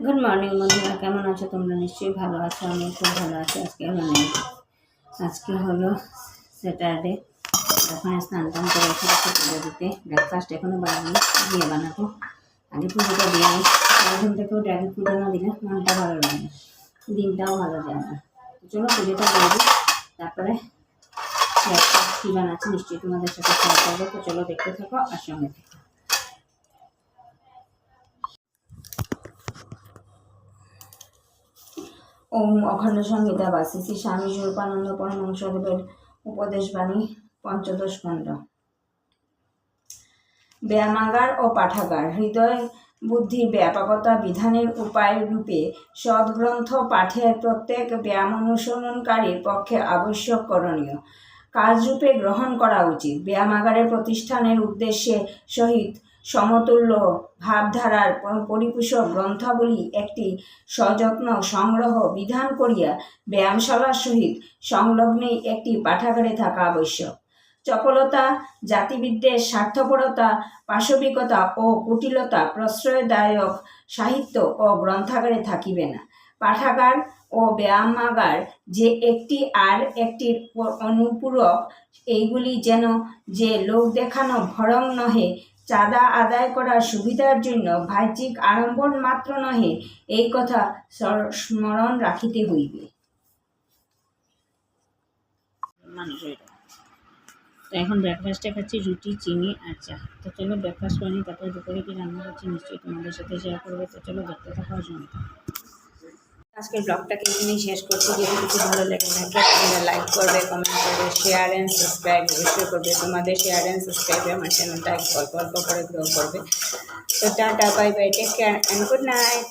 Good morning বন্ধুরা, কেমন আছো তোমরা? নিশ্চয়ই ভালো আছো, আমি খুব ভালো আছি। আজকে হলো স্যাটারডে। এখন স্নান টান করে এসে পুজো দিতে। ব্রেকফাস্ট এখনও বানাবো, দিয়ে বানাবো। আগে পুজোটা দিয়ে নিই। এখন থেকেও ড্রাগন পুজো না দিলে মনটা ভালো লাগে না, দিনটাও ভালো যায় না। চলো পুজোটা দিয়ে দিই, তারপরে ব্রেকফাস্ট কী বানাচ্ছি নিশ্চয়ই তোমাদের সাথে শেয়ার করবো। তো চলো দেখতে থাকো আর সঙ্গে থেকো। ওম অখণ্ড সংহিতা বা শ্রী স্বামী স্বরূপানন্দ পরমহংসদেবের উপদেশবাণী পঞ্চদশ খণ্ড। ব্যায়ামাগার ও পাঠাগার। হৃদয় বুদ্ধির ব্যাপকতা বিধানের উপায় রূপে সদ্গ্রন্থ পাঠের প্রত্যেক ব্যায়াম অনুসরণকারীর পক্ষে আবশ্যক করণীয় কাজরূপে গ্রহণ করা উচিত। ব্যায়ামাগারের প্রতিষ্ঠানের উদ্দেশ্যে সহিত সমতুল্য ভাবধারার পরিপোষক গ্রন্থাবলী একটি সযত্ন সংগ্রহ বিধান করিয়া ব্যায়ামশালার সহিত সংলগ্নেই একটি পাঠাগারে থাকা আবশ্যক। চপলতা, জাতিবিদ্বেষ, স্বার্থপরতা, পাশবিকতা ও কুটিলতা প্রশ্রয়দায়ক সাহিত্য ও গ্রন্থাগারে থাকিবে না। পাঠাগার ও ব্যায়ামাগার যে একটি আর একটির অনুপূরক, এইগুলি যেন যে লোক দেখানো ভরং নহে, চাঁদা আদায় করার সুবিধার জন্য বাহ্যিক আড়ম্বর মাত্র নহে, এই কথা স্মরণ রাখিতে হইবে। তো এখন ব্রেকফাস্টে খাচ্ছি রুটি, চিনি আর চা। তো চলো ব্রেকফাস্ট করে নিই, তারপরে দুপুরে কি রান্না করছি নিশ্চয়ই তোমাদের সাথে শেয়ার করবো। তো চলো দেখতে থাকা শুনতে। আজকের ব্লগটাকে এখানেই শেষ করছি। যদি কিছু ভালো লাগে তোমরা লাইক করবে, কমেন্ট করবে, শেয়ার অ্যান্ড সাবস্ক্রাইব অবশ্যই করবে। তোমাদের শেয়ার অ্যান্ড সাবস্ক্রাইবে আমার চ্যানেলটা অল্প অল্প করে গ্রো করবে। তো tata, bye bye, take care and good night.